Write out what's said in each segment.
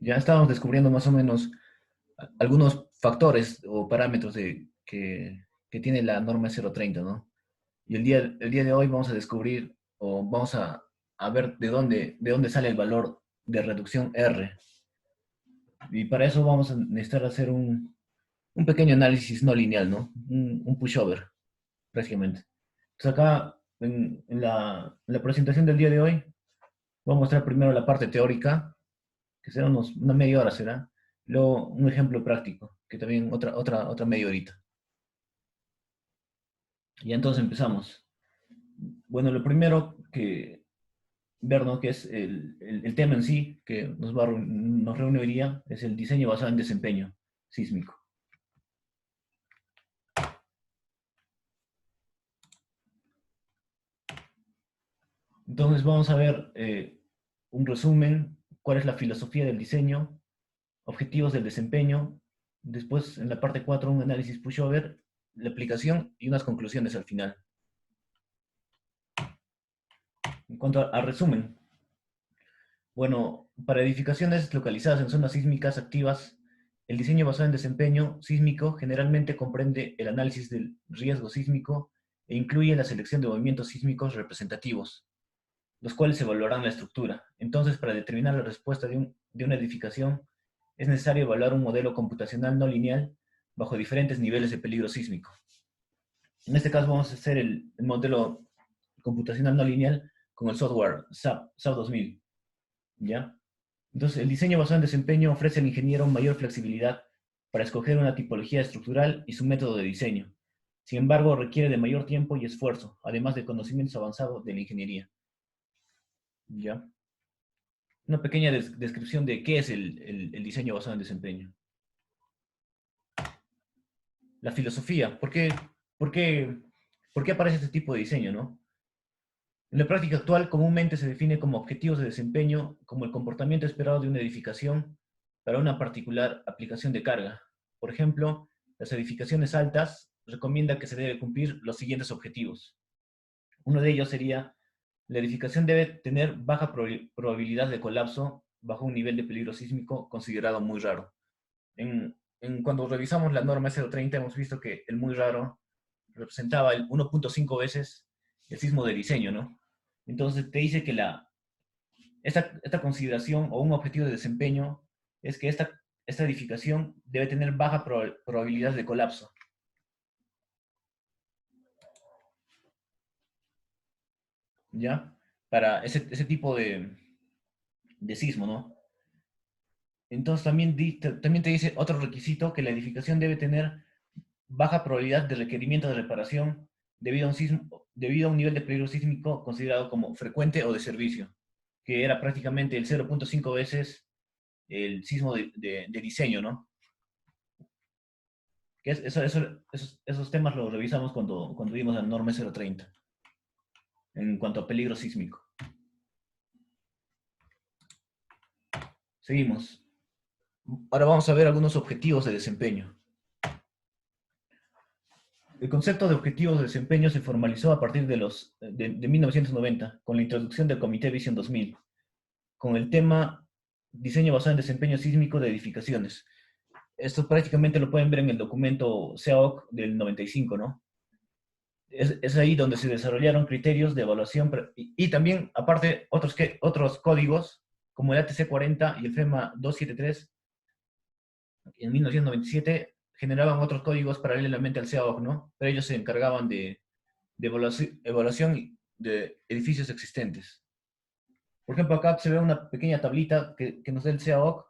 Ya estábamos descubriendo más o menos algunos factores o parámetros que tiene la norma 030, ¿no? Y el día de hoy vamos a descubrir o vamos a ver de dónde sale el valor de reducción R. Y para eso vamos a necesitar hacer un pequeño análisis no lineal, ¿no? Un pushover, prácticamente. Entonces acá, en la presentación del día de hoy, voy a mostrar primero la parte teórica, que será una media hora, será. Luego un ejemplo práctico, que también otra media horita. Y entonces empezamos. Bueno, lo primero que ver, ¿no? Que es el tema en sí, que nos reúne hoy día, es el diseño basado en desempeño sísmico. Entonces vamos a ver un resumen, cuál es la filosofía del diseño, objetivos del desempeño, después en la parte 4 un análisis pushover, la aplicación y unas conclusiones al final. En cuanto al resumen, bueno, para edificaciones localizadas en zonas sísmicas activas, el diseño basado en desempeño sísmico generalmente comprende el análisis del riesgo sísmico e incluye la selección de movimientos sísmicos representativos, los cuales evaluarán la estructura. Entonces, para determinar la respuesta de una edificación, es necesario evaluar un modelo computacional no lineal bajo diferentes niveles de peligro sísmico. En este caso vamos a hacer el modelo computacional no lineal con el software SAP 2000, ¿ya? Entonces, el diseño basado en desempeño ofrece al ingeniero mayor flexibilidad para escoger una tipología estructural y su método de diseño. Sin embargo, requiere de mayor tiempo y esfuerzo, además de conocimientos avanzados de la ingeniería. ¿Ya? Una pequeña descripción de qué es el diseño basado en desempeño. La filosofía. Por qué, ¿Por qué aparece este tipo de diseño, no? En la práctica actual comúnmente se define como objetivos de desempeño como el comportamiento esperado de una edificación para una particular aplicación de carga. Por ejemplo, las edificaciones altas recomienda que se debe cumplir los siguientes objetivos. Uno de ellos sería, la edificación debe tener baja probabilidad de colapso bajo un nivel de peligro sísmico considerado muy raro. Cuando revisamos la norma 030 hemos visto que el muy raro representaba el 1.5 veces el sismo de diseño, ¿no? Entonces te dice que esta consideración o un objetivo de desempeño es que esta edificación debe tener baja probabilidad de colapso, ¿ya? Para ese tipo de sismo, ¿no? Entonces también te dice otro requisito, que la edificación debe tener baja probabilidad de requerimiento de reparación debido a un nivel de peligro sísmico considerado como frecuente o de servicio, que era prácticamente el 0.5 veces el sismo de diseño, ¿no? Que esos temas los revisamos cuando vimos la norma 030 en cuanto a peligro sísmico. Seguimos. Ahora vamos a ver algunos objetivos de desempeño. El concepto de objetivos de desempeño se formalizó a partir de 1990, con la introducción del Comité Vision 2000, con el tema diseño basado en desempeño sísmico de edificaciones. Esto prácticamente lo pueden ver en el documento CAOC del 95, ¿no? Es ahí donde se desarrollaron criterios de evaluación y también, aparte, otros códigos, como el ATC 40 y el FEMA 273, en 1997, generaban otros códigos paralelamente al CAOC, ¿no? Pero ellos se encargaban de evaluación de edificios existentes. Por ejemplo, acá se ve una pequeña tablita que nos da el CAOC,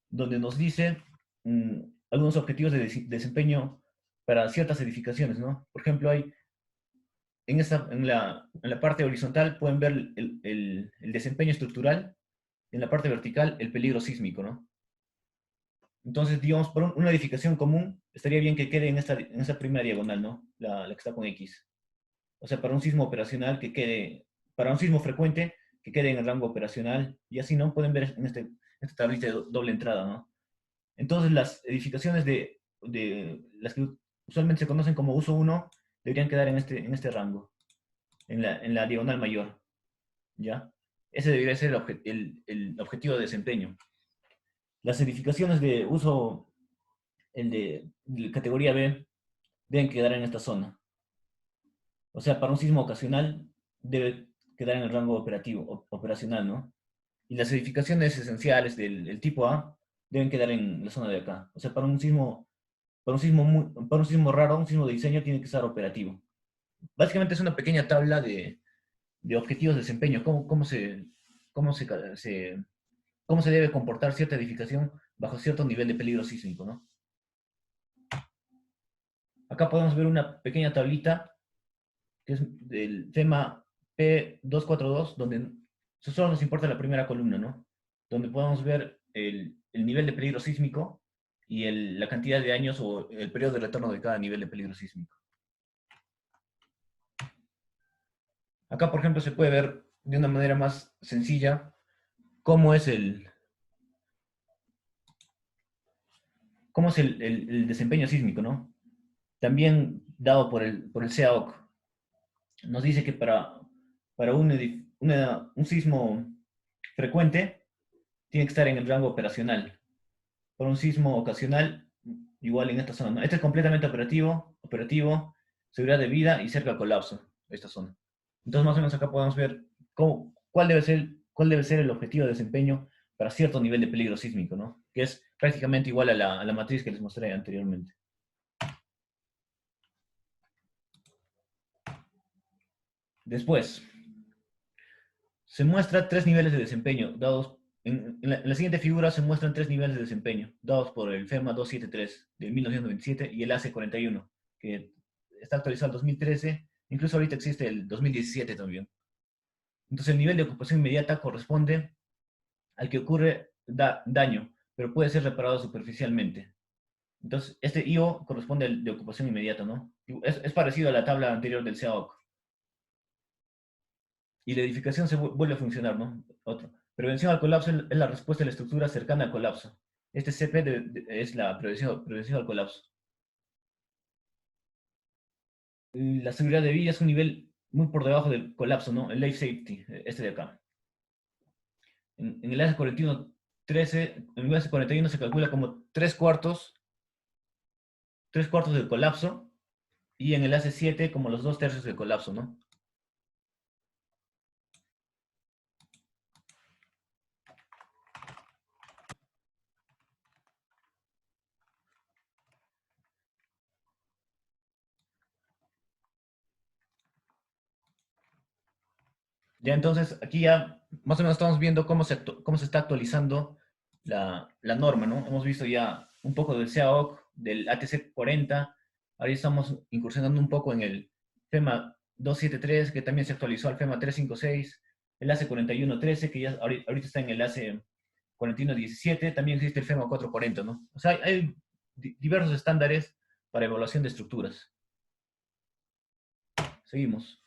donde nos dice mm, algunos objetivos de desempeño para ciertas edificaciones, ¿no? Por ejemplo, en la parte horizontal pueden ver el desempeño estructural, en la parte vertical el peligro sísmico, ¿no? Entonces, digamos, por una edificación común, estaría bien que quede en esta primera diagonal, ¿no? La que está con X. O sea, para un sismo operacional para un sismo frecuente, que quede en el rango operacional, y así, ¿no? Pueden ver esta tablita de doble entrada, ¿no? Entonces, las edificaciones de las que usualmente se conocen como uso 1 deberían quedar en este rango, en la diagonal mayor, ¿ya? Ese debería ser el objetivo de desempeño. Las edificaciones de uso, de categoría B, deben quedar en esta zona. O sea, para un sismo ocasional debe quedar en el rango operacional, ¿no? Y las edificaciones esenciales del tipo A deben quedar en la zona de acá. O sea, para un sismo raro, un sismo de diseño tiene que estar operativo. Básicamente es una pequeña tabla de objetivos de desempeño, cómo cómo se debe comportar cierta edificación bajo cierto nivel de peligro sísmico, ¿no? Acá podemos ver una pequeña tablita que es del tema P242, donde solo nos importa la primera columna, ¿no? Donde podemos ver el nivel de peligro sísmico y la cantidad de años o el periodo de retorno de cada nivel de peligro sísmico. Acá, por ejemplo, se puede ver de una manera más sencilla cómo es el desempeño sísmico, ¿no? También dado por el CAOC. Nos dice que para un sismo frecuente tiene que estar en el rango operacional. Para un sismo ocasional, igual en esta zona, ¿no? Este es completamente operativo, seguridad de vida y cerca al colapso, esta zona. Entonces, más o menos acá podemos ver cuál debe ser el objetivo de desempeño para cierto nivel de peligro sísmico, ¿no? Que es prácticamente igual a la matriz que les mostré anteriormente. Después, se muestra tres niveles de desempeño, dados en la siguiente figura se muestran tres niveles de desempeño, dados por el FEMA 273 de 1927 y el AC41, que está actualizado en 2013, incluso ahorita existe el 2017 también. Entonces el nivel de ocupación inmediata corresponde al que ocurre daño, pero puede ser reparado superficialmente. Entonces este IO corresponde al de ocupación inmediata, ¿no? Es parecido a la tabla anterior del CAOC. Y la edificación se vuelve a funcionar, ¿no? Otro. Prevención al colapso es la respuesta de la estructura cercana al colapso. Este CP es la prevención al colapso. La seguridad de vida es un nivel muy por debajo del colapso, ¿no? El life safety, este de acá. En el AS41 13, en el AS41 se calcula como tres cuartos del colapso, y en el AC7 como los 2/3 del colapso, ¿no? Ya entonces, aquí ya más o menos estamos viendo cómo se está actualizando la norma, ¿no? Hemos visto ya un poco del CAOC, del ATC 40, ahora estamos incursionando un poco en el FEMA 273, que también se actualizó al FEMA 356, el AC 4113, que ya ahorita está en el AC 4117, también existe el FEMA 440, ¿no? O sea, hay diversos estándares para evaluación de estructuras. Seguimos.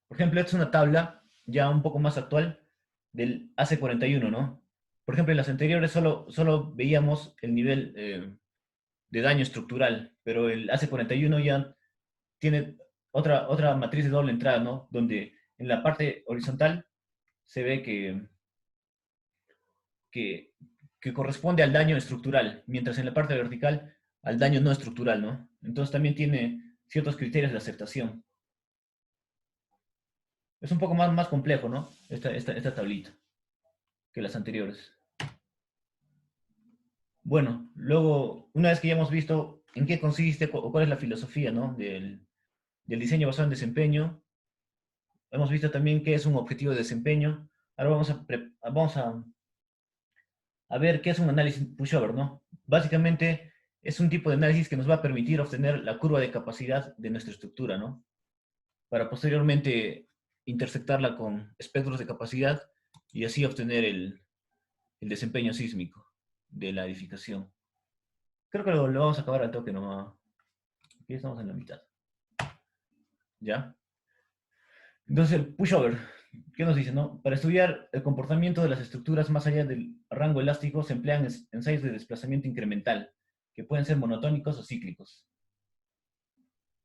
Por ejemplo, esta es una tabla ya un poco más actual del AC41, ¿no? Por ejemplo, en las anteriores solo veíamos el nivel de daño estructural, pero el AC41 ya tiene otra matriz de doble entrada, ¿no? Donde en la parte horizontal se ve que, que corresponde al daño estructural, mientras en la parte vertical al daño no estructural, ¿no? Entonces también tiene ciertos criterios de aceptación. Es un poco más complejo, ¿no? Esta tablita que las anteriores. Bueno, luego, una vez que ya hemos visto en qué consiste o cuál es la filosofía, ¿no? del diseño basado en desempeño, hemos visto también qué es un objetivo de desempeño. Ahora vamos a ver qué es un análisis pushover, ¿no? Básicamente es un tipo de análisis que nos va a permitir obtener la curva de capacidad de nuestra estructura, ¿no? Para posteriormente intersectarla con espectros de capacidad y así obtener el desempeño sísmico de la edificación. Creo que lo vamos a acabar al toque nomás. Aquí estamos en la mitad. ¿Ya? Entonces, el pushover, ¿qué nos dice, no? Para estudiar el comportamiento de las estructuras más allá del rango elástico se emplean ensayos de desplazamiento incremental, que pueden ser monotónicos o cíclicos.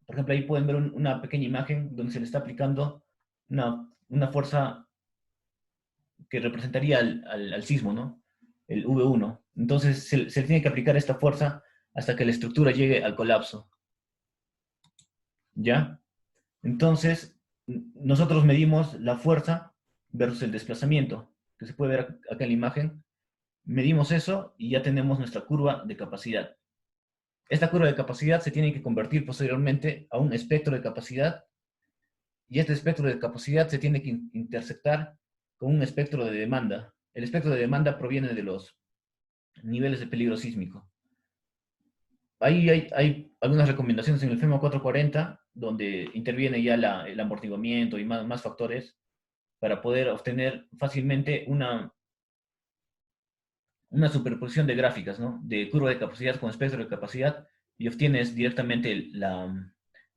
Por ejemplo, ahí pueden ver una pequeña imagen donde se le está aplicando una fuerza que representaría al sismo, ¿no? el V1. Entonces se tiene que aplicar esta fuerza hasta que la estructura llegue al colapso. ¿Ya? Entonces, nosotros medimos la fuerza versus el desplazamiento, que se puede ver acá en la imagen. Medimos eso y ya tenemos nuestra curva de capacidad. Esta curva de capacidad se tiene que convertir posteriormente a un espectro de capacidad, y este espectro de capacidad se tiene que intersectar con un espectro de demanda. El espectro de demanda proviene de los niveles de peligro sísmico. Ahí hay algunas recomendaciones en el FEMA 440, donde interviene ya el amortiguamiento y más factores para poder obtener fácilmente una superposición de gráficas, ¿no? De curva de capacidad con espectro de capacidad, y obtienes directamente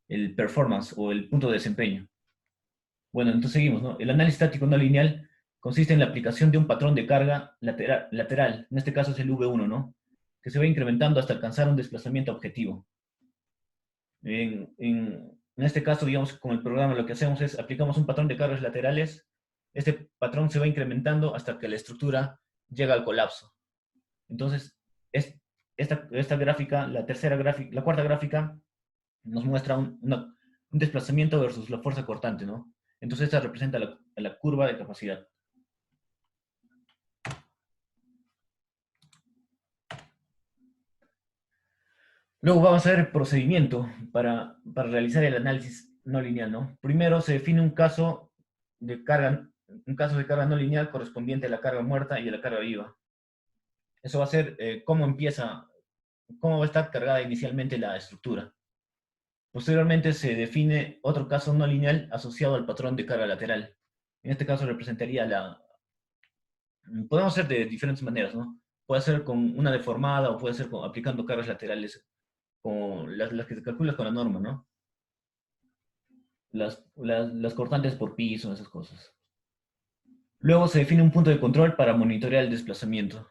el performance o el punto de desempeño. Bueno, entonces seguimos, ¿no? El análisis estático no lineal consiste en la aplicación de un patrón de carga lateral, en este caso es el V1, ¿no? Que se va incrementando hasta alcanzar un desplazamiento objetivo. En este caso, digamos, con el programa lo que hacemos es aplicamos un patrón de cargas laterales. Este patrón se va incrementando hasta que la estructura llega al colapso. Entonces, esta gráfica, la cuarta gráfica, nos muestra un desplazamiento versus la fuerza cortante, ¿no? Entonces, esta representa la curva de capacidad. Luego vamos a ver el procedimiento para realizar el análisis no lineal, ¿no? Primero se define un caso de carga no lineal correspondiente a la carga muerta y a la carga viva. Eso va a ser cómo va a estar cargada inicialmente la estructura. Posteriormente se define otro caso no lineal asociado al patrón de carga lateral. En este caso representaría podemos hacer de diferentes maneras, ¿no? Puede ser con una deformada o puede ser aplicando cargas laterales, como las que se calculan con la norma, ¿no? Las cortantes por piso, esas cosas. Luego se define un punto de control para monitorear el desplazamiento.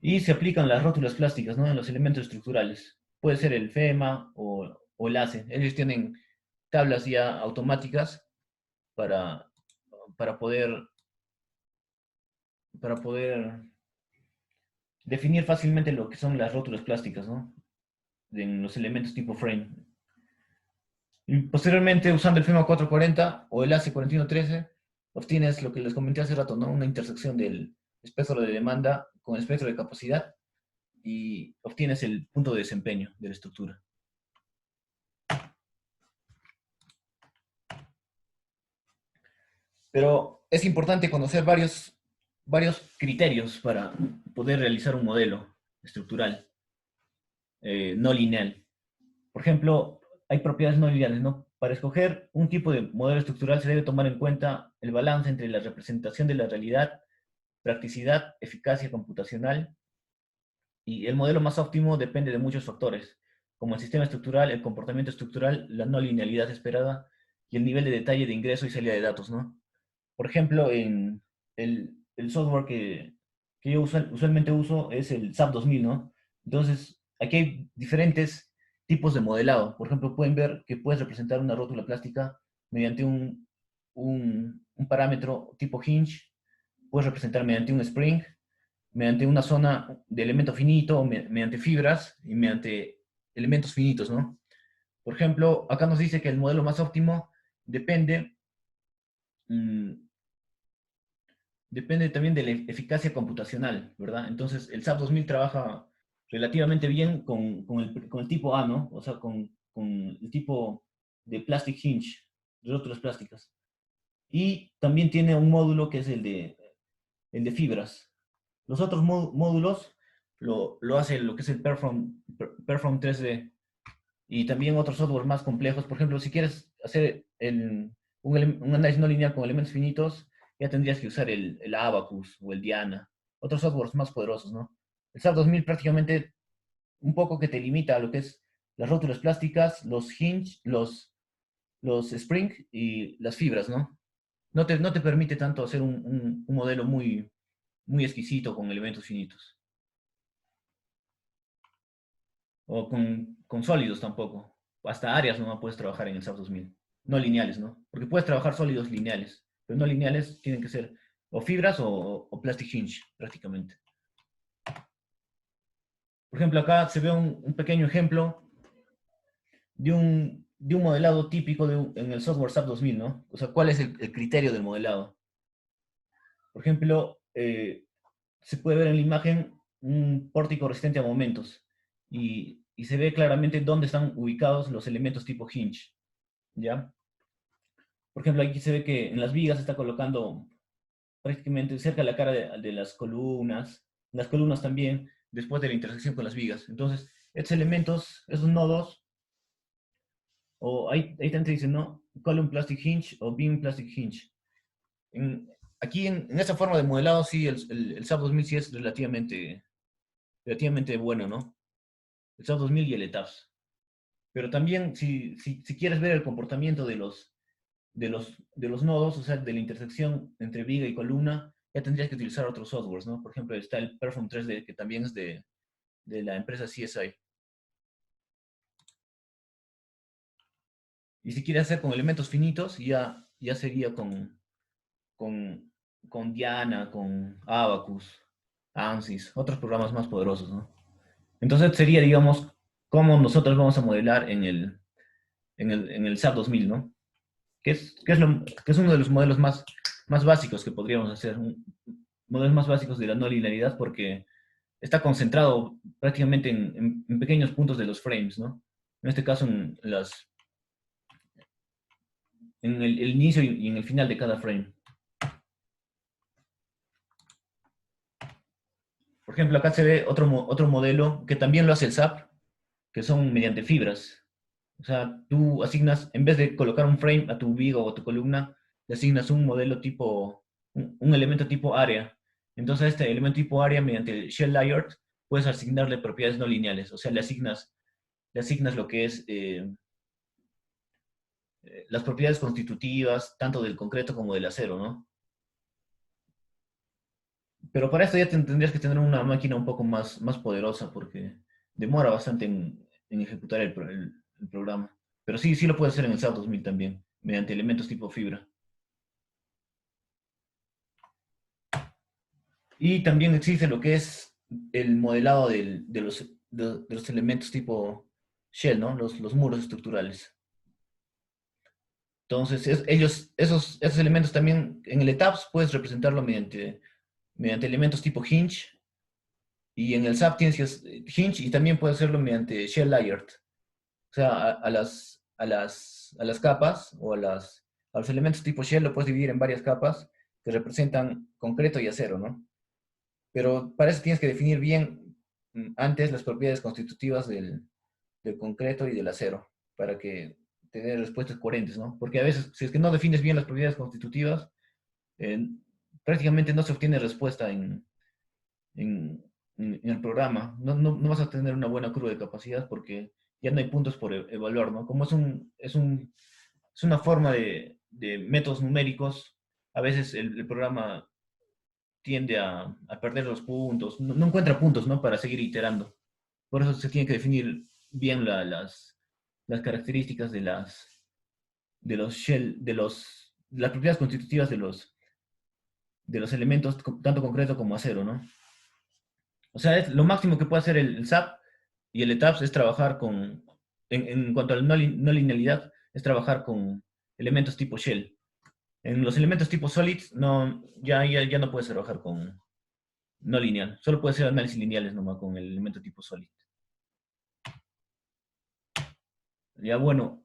Y se aplican las rótulas plásticas, ¿no? En los elementos estructurales. Puede ser el FEMA o el ACE. Ellos tienen tablas ya automáticas para, para poder, para poder definir fácilmente lo que son las rótulas plásticas, ¿no? En los elementos tipo frame. Y posteriormente, usando el FEMA 440 o el ACE 4113, obtienes lo que les comenté hace rato, ¿no? Una intersección del espectro de demanda con el espectro de capacidad, y obtienes el punto de desempeño de la estructura. Pero es importante conocer varios criterios para poder realizar un modelo estructural no lineal. Por ejemplo, hay propiedades no lineales, ¿no? Para escoger un tipo de modelo estructural se debe tomar en cuenta el balance entre la representación de la realidad, practicidad, eficacia computacional, y el modelo más óptimo depende de muchos factores, como el sistema estructural, el comportamiento estructural, la no linealidad esperada y el nivel de detalle de ingreso y salida de datos, ¿no? Por ejemplo, en el software que yo usualmente uso es el SAP 2000, ¿no? Entonces, aquí hay diferentes tipos de modelado. Por ejemplo, pueden ver que puedes representar una rótula plástica mediante un parámetro tipo hinge, puedes representar mediante un spring, mediante una zona de elemento finito, mediante fibras y mediante elementos finitos, ¿no? Por ejemplo, acá nos dice que el modelo más óptimo depende mmm, depende también de la eficacia computacional, ¿verdad? Entonces, el SAP 2000 trabaja relativamente bien con el tipo A, ¿no? O sea, con el tipo de plastic hinge, de rótulas plásticas. Y también tiene un módulo que es el de fibras. Los otros módulos lo hace lo que es el Perform 3D. Y también otros software más complejos. Por ejemplo, si quieres hacer un análisis no lineal con elementos finitos, ya tendrías que usar el Abacus o el Diana. Otros softwares más poderosos, ¿no? El SAP 2000 prácticamente un poco que te limita a lo que es las rótulas plásticas, los hinge, los spring y las fibras, ¿no? No te permite tanto hacer un modelo muy exquisito con elementos finitos. O con sólidos tampoco. Hasta áreas no puedes trabajar en el SAP 2000. No lineales, ¿no? Porque puedes trabajar sólidos lineales, pero no lineales tienen que ser o fibras o plastic hinge, prácticamente. Por ejemplo, acá se ve un pequeño ejemplo de un modelado típico en el software SAP 2000, ¿no? O sea, ¿cuál es el criterio del modelado? Por ejemplo, se puede ver en la imagen un pórtico resistente a momentos y se ve claramente dónde están ubicados los elementos tipo hinge, ¿ya? Por ejemplo, aquí se ve que en las vigas se está colocando prácticamente cerca de la cara de las columnas también, después de la intersección con las vigas. Entonces, estos elementos, esos nodos, o ahí también te dicen, ¿no? Column plastic hinge o beam plastic hinge. Aquí en esta forma de modelado, sí, el SAP 2000 sí es relativamente bueno, ¿no? El SAP 2000 y el ETAPS. Pero también, si quieres ver el comportamiento de los nodos, o sea, de la intersección entre viga y columna, ya tendrías que utilizar otros softwares, ¿no? Por ejemplo, está el Perform 3D, que también es de la empresa CSI. Y si quieres hacer con elementos finitos, ya sería con, con Diana, con Abacus, ANSYS, otros programas más poderosos, ¿no? Entonces sería, digamos, cómo nosotros vamos a modelar en el SAP 2000, ¿no? Que es uno de los modelos más básicos que podríamos hacer, modelos más básicos de la no linealidad, porque está concentrado prácticamente en pequeños puntos de los frames, ¿no? En este caso, en el inicio y en el final de cada frame. Por ejemplo, acá se ve otro modelo que también lo hace el SAP, que son mediante fibras. O sea, tú asignas, en vez de colocar un frame a tu viga o a tu columna, le asignas un modelo tipo, un elemento tipo área. Entonces, a este elemento tipo área, mediante el shell layer, puedes asignarle propiedades no lineales. O sea, le asignas lo que es las propiedades constitutivas, tanto del concreto como del acero, ¿no? Pero para esto ya tendrías que tener una máquina un poco más poderosa, porque demora bastante en ejecutar el programa. Pero sí lo puedes hacer en el SAP 2000 también, mediante elementos tipo fibra. Y también existe lo que es el modelado de los elementos tipo shell, ¿no? Los muros estructurales. Entonces, esos elementos también en el ETAPS puedes representarlo mediante elementos tipo hinge, y en el SAP tienes que hinge, y también puedes hacerlo mediante shell layered. O sea, a las capas o a los elementos tipo shell lo puedes dividir en varias capas que representan concreto y acero, ¿no? Pero para eso tienes que definir bien antes las propiedades constitutivas del concreto y del acero, para que tener respuestas coherentes, ¿no? Porque a veces, si es que no defines bien las propiedades constitutivas, eh, prácticamente no se obtiene respuesta en el programa. No vas a tener una buena curva de capacidad porque ya no hay puntos por evaluar, ¿no? Como es una forma de métodos numéricos, a veces el programa tiende a perder los puntos, no encuentra puntos, ¿no? Para seguir iterando. Por eso se tiene que definir bien las características de las propiedades constitutivas de los elementos, tanto concreto como acero, ¿no? O sea, lo máximo que puede hacer el SAP y el ETAPS es trabajar en cuanto a la no linealidad, es trabajar con elementos tipo shell. En los elementos tipo solids, no, ya no puedes trabajar con no lineal. Solo puedes hacer análisis lineales nomás con el elemento tipo solid. Ya bueno,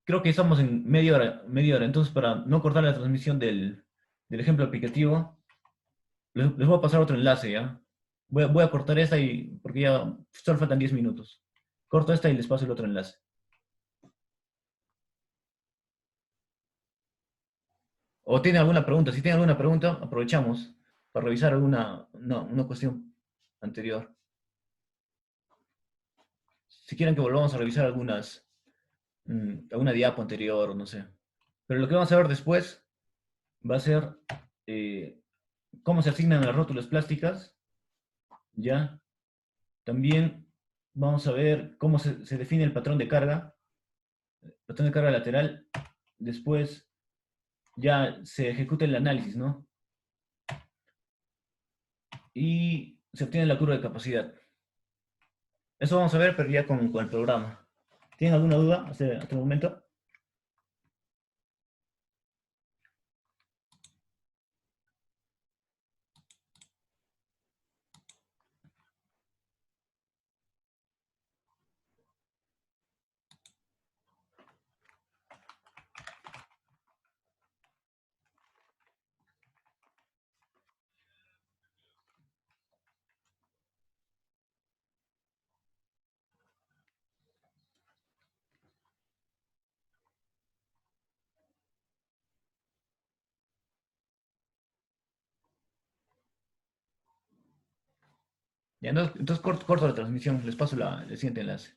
creo que estamos en media hora. Entonces, para no cortar la transmisión del ejemplo aplicativo, les voy a pasar otro enlace, ¿ya? Voy a cortar esta porque ya solo faltan 10 minutos. Corto esta y les paso el otro enlace. ¿O tienen alguna pregunta? Si tienen alguna pregunta, aprovechamos para revisar una cuestión anterior. Si quieren que volvamos a revisar alguna diapo anterior, o no sé. Pero lo que vamos a ver después va a ser eh, cómo se asignan las rótulas plásticas, ¿ya? También vamos a ver cómo se define el patrón de carga lateral. Después ya se ejecuta el análisis, ¿no? y se obtiene la curva de capacidad. Eso vamos a ver, pero ya con el programa. ¿Tienen alguna duda hasta el momento? Ya, entonces corto la transmisión, les paso el siguiente enlace.